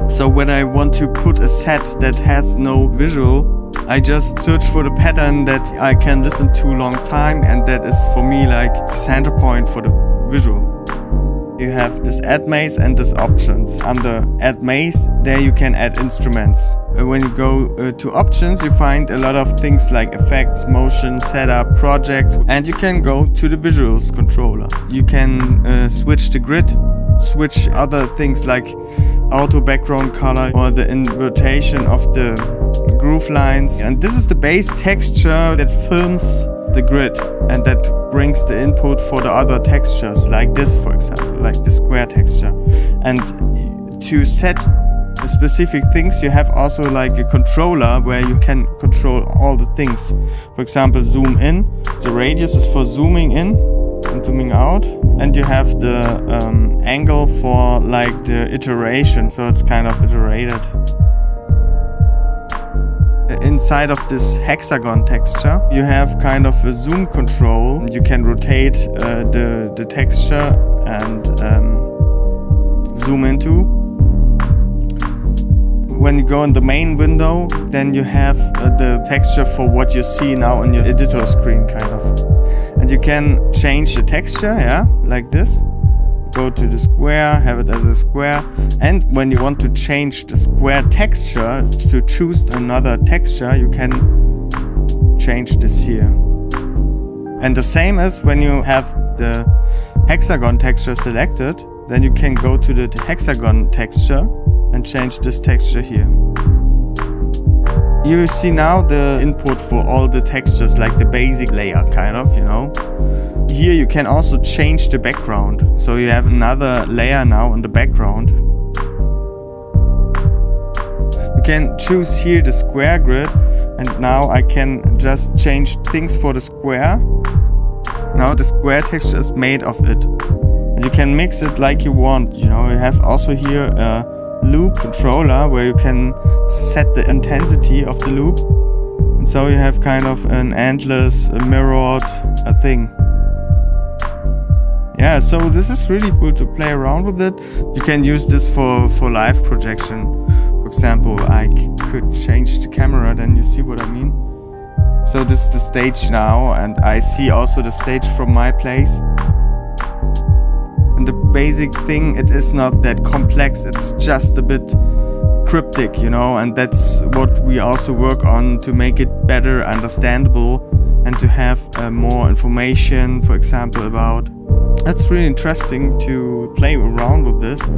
So when I want to put a set that has no visual, I just search for the pattern that I can listen to long time, and that is for me like the center point for the visual. You have this add maze and this options. Under add maze, there you can add instruments. When you go to options, you find a lot of things like effects, motion, setup, projects, and you can go to the visuals controller. You can switch the grid, switch other things like auto background color or the invertation of the groove lines. And this is the base texture that films the grid and that brings the input for the other textures, like this, for example, like the square texture. And to set specific things, you have also like a controller where you can control all the things. For example, zoom in. The radius is for zooming in and zooming out. And you have the angle for like the iteration, so it's kind of iterated. Inside of this hexagon texture, you have kind of a zoom control. You can rotate the texture and zoom into. When you go in the main window, then you have the texture for what you see now on your editor screen, kind of. And you can change the texture, yeah, like this. Go to the square, have it as a square. And when you want to change the square texture, to choose another texture, you can change this here. And the same as when you have the hexagon texture selected, then you can go to the hexagon texture and change this texture here. You see now the input for all the textures, like the basic layer, kind of, you know. Here you can also change the background, so you have another layer now on the background. You can choose here the square grid, and now I can just change things for the square. Now the square texture is made of it. And you can mix it like you want, you know. You have also here a loop controller where you can set the intensity of the loop. And so you have kind of an endless mirrored thing. Yeah, so this is really cool to play around with it. You can use this for live projection. For example, I could change the camera, then you see what I mean. So this is the stage now, and I see also the stage from my place. And the basic thing, it is not that complex, it's just a bit cryptic, you know, and that's what we also work on to make it better understandable and to have more information, for example, about. It's really interesting to play around with this.